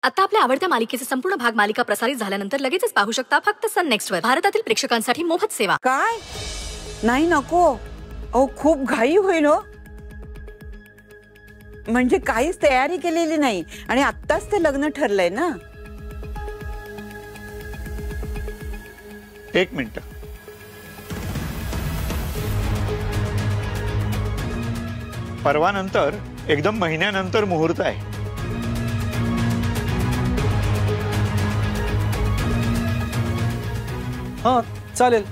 आता आपल्या आवडत्या मालिकेचे संपूर्ण भाग मालिका प्रसारित झाल्यानंतर लगेचच पाहू शकता फक्त सन नेक्स्ट वर. भारतातील प्रेक्षकांसाठी मोफत सेवा. काय नाही नको. अहो खूप घाई होईल हो. म्हणजे काहीच तयारी केलेली नाही आणि आत्ताच ते लग्न ठरलंय ना. एक मिनिट. परवा नंतर एकदम महिन्यानंतर मुहूर्त आहे. हाँ चालेल.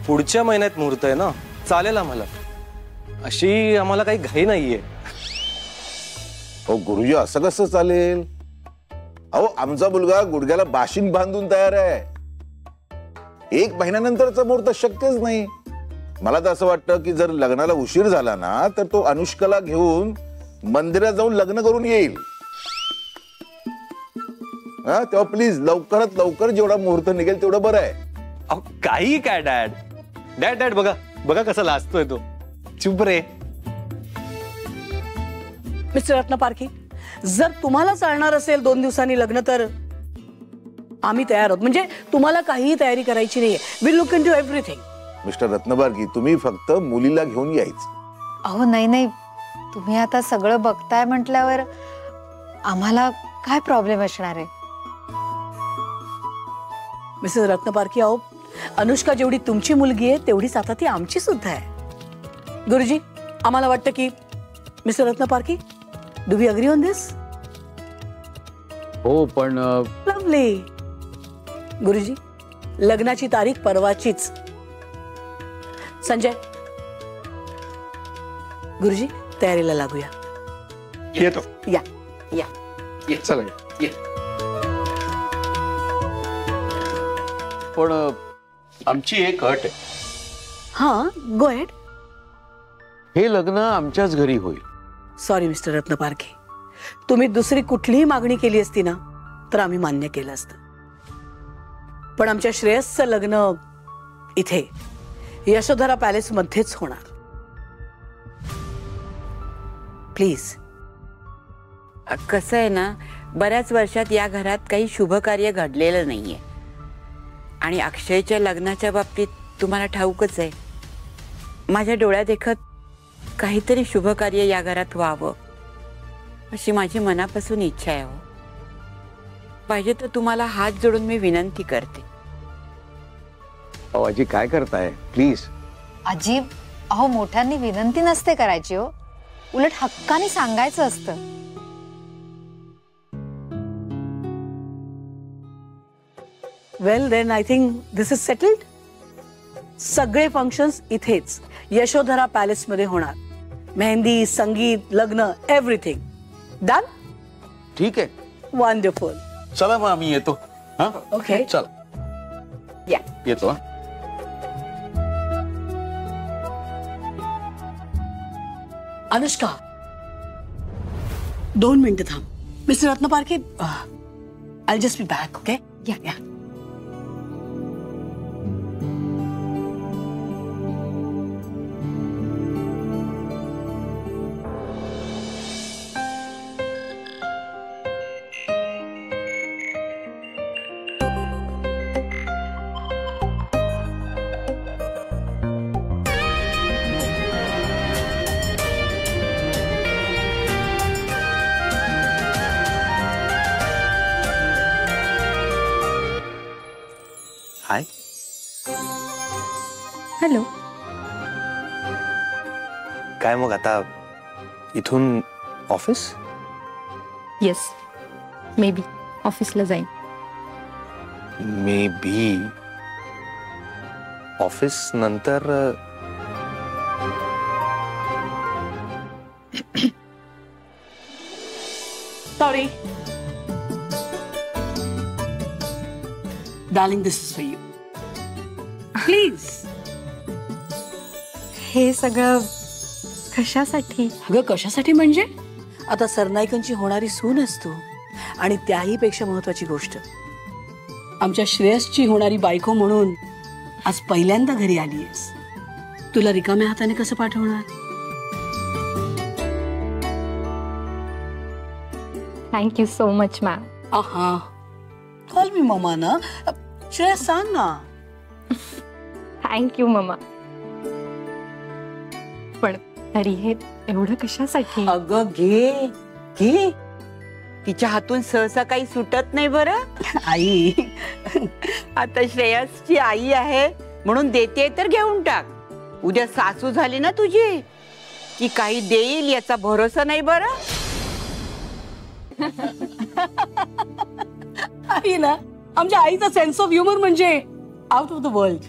पुढच्या महिन्यात मुहूर्त आहे ना. चालेल आम्हाला. अशी आम्हाला काही घाई नाहीये. अहो गुरुजी असं कसं चालेल. अहो आमचा मुलगा गुडघ्याला बाशिंग बांधून तयार आहे. 1 महिन्यानंतरचा मुहूर्त शक्यच नाही. मला तर असं वाटतं की जर लग्नाला उशीर झाला ना तर तो अनुष्काला घेऊन मंदिरात जाऊन लग्न करून येईल. हा तेव्हा प्लीज लवकरात लवकर जेवढा मुहूर्त निघेल तेवढं बरं आहे. अहो काही काय डॅड. डॅड डॅड बघा बघा कसा लाजतोय तो. चुप रे. मिस्टर रत्नपारखी, जर तुम्हाला चालणार असेल 2 दिवसांनी लग्न तर आम्ही तयार आहोत. म्हणजे तुम्हाला काहीही तयारी करायची नाहीये. Will look into everything. Mister Ratnaparkhi तुम्ही फक्त मुलीला घेऊन यायचं. अहो नाही नाही, तुम्ही आता सगळं बघताय म्हटल्यावर आम्हाला काय प्रॉब्लेम असणार आहे. मिसेस रत्नपारखी, अहो अनुष्का जेवढी तुमची मुलगी आहे तेवढीच आता ती आमची सुद्धा आहे. गुरुजी आम्हाला वाटतं की mister Ratnaparkhi, do we agree on this? हो पण लवली. गुरुजी लग्नाची तारीख परवाचीच. संजय, गुरुजी तयारीला लागूया. येतो. या या चला. पण आमची एक अट आहे. हा गो अहेड. हे लग्न आमच्याच घरी होईल. सॉरी मिस्टर रत्नपारखी, तुम्ही दुसरी कुठलीही मागणी केली असती ना तर आम्ही मान्य केलं असतं. पण आमच्या श्रेयसचं लग्न इथे यशोधरा पॅलेस मध्येच होणार. प्लीज. कसं आहे ना, बऱ्याच वर्षात या घरात काही शुभ कार्य घडलेलं नाहीये आणि अक्षयच्या लग्नाच्या बाबतीत तुम्हाला ठाऊकच आहे. माझ्या डोळ्यात देखत काहीतरी शुभ कार्य या घरात व्हावं अशी माझी मनापासून इच्छा आहे. हो पाहिजे तर तुम्हाला हात जोडून मी विनंती करते. अहो आजी काय करताय प्लीज. आजी अहो मोठ्यांनी विनंती नसते करायची हो, उलट हक्काने सांगायचं असतं. Well then I think this is settled. सगळे फंक्शन्स इथेच यशोधरा पॅलेस मध्ये होणार. मेहंदी, संगीत, लग्न, एव्हरीथिंग डन. ठीक आहे. वंडरफुल. चला मग आम्ही येतो. हा ओके चला. या येतो. हा अनुष्का 2 मिनिटं थांब. Mister Ratnaparkhi, I just be back. Okay या या. हाय. हॅलो. काय मग आता इथून ऑफिस? येस, मे बी ऑफिसला जाईन. मे बी ऑफिस नंतर. Sorry darling, this is for you. Please. हे सगळं कशासाठी? अगं कशासाठी म्हणजे आता सरनाईकांची होणारी सून असतो आणि त्याही पेक्षा महत्वाची गोष्ट आमच्या श्रेयसची होणारी बायको म्हणून आज पहिल्यांदा घरी आलीयस. तुला रिकाम्या हाताने कसं पाठवणार? Thank you so much ma'am. आहा कॉल मी मम्मा ना. श्रेयस सांग ना. Thank you mamma. पण तरी हे एवढं कशासाठी? अगं घे घे. तिच्या हातून सहसा काही सुटत नाही बरं. आई आता श्रेयसची आई आहे म्हणून देते तर घेऊन टाक. उद्या सासू झाली ना तुझी की काही देईल याचा भरोसा नाही बरं. आई ना आमच्या आईचा सेन्स ऑफ ह्युमर म्हणजे out of the world.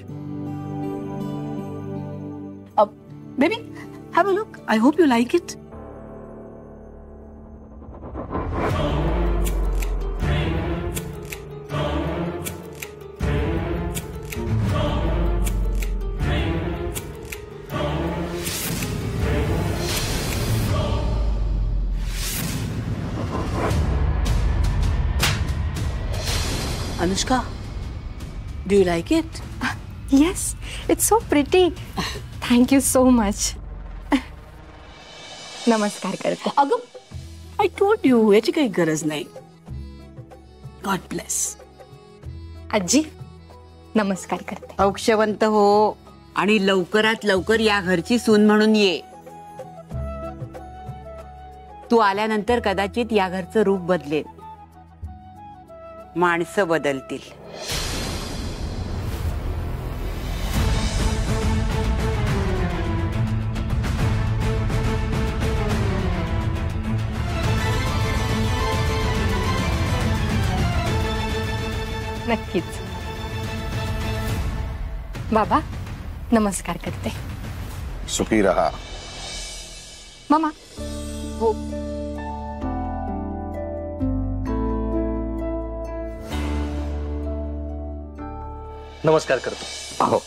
Baby have a look. I hope you like it. Anushka, do you like it? Yes, it's so pretty. Thank you so much. नमस्कार करते. अगं I told you याची काही गरज नाही. God bless. आजी नमस्कार करते. औक्षवंत हो आणि लवकरात लवकर या घरची सून म्हणून ये. तू आल्यानंतर कदाचित या घरचं रूप बदलेल. माणसं बदलतील. नक्कीच. बाबा नमस्कार करते. सुखी रहा. मामा. हो. नमस्कार करतो. अहो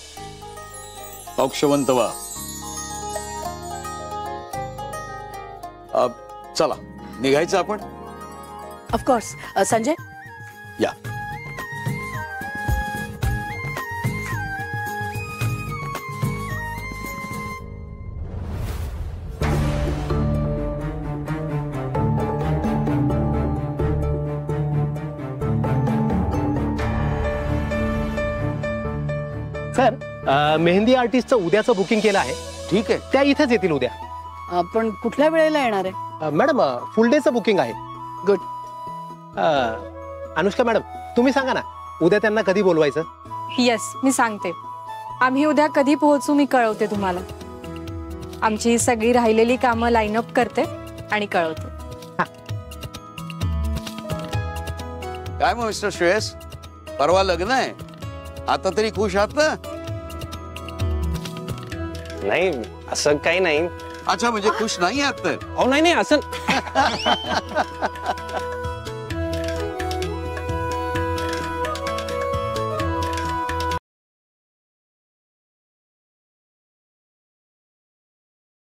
औक्षवंत वा. चला निघायचं आपण. ऑफकोर्स. संजय या. सर मेहंदी आर्टिस्टचं उद्याचं बुकिंग केलं आहे. ठीक आहे. त्या इथेच येतील उद्या. आपण कुठल्या वेळेला येणार आहे? मॅडम फुल डेचं बुकिंग आहे. गुड. अनुष्का मॅडम तुम्ही सांगा ना उद्या त्यांना कधी बोलवायचं. येस मी सांगते. आम्ही उद्या कधी पोहोचू मी कळवते तुम्हाला. आमची ही सगळी राहिलेली कामं लाईन अप करते आणि कळवते. काय मग मिस्टर श्रेयस परवा लग्न आहे. आता तरी खुश आहात ना. नाही असं काही नाही. अच्छा म्हणजे खुश नाही आहात तर. अहो नाही नाही असं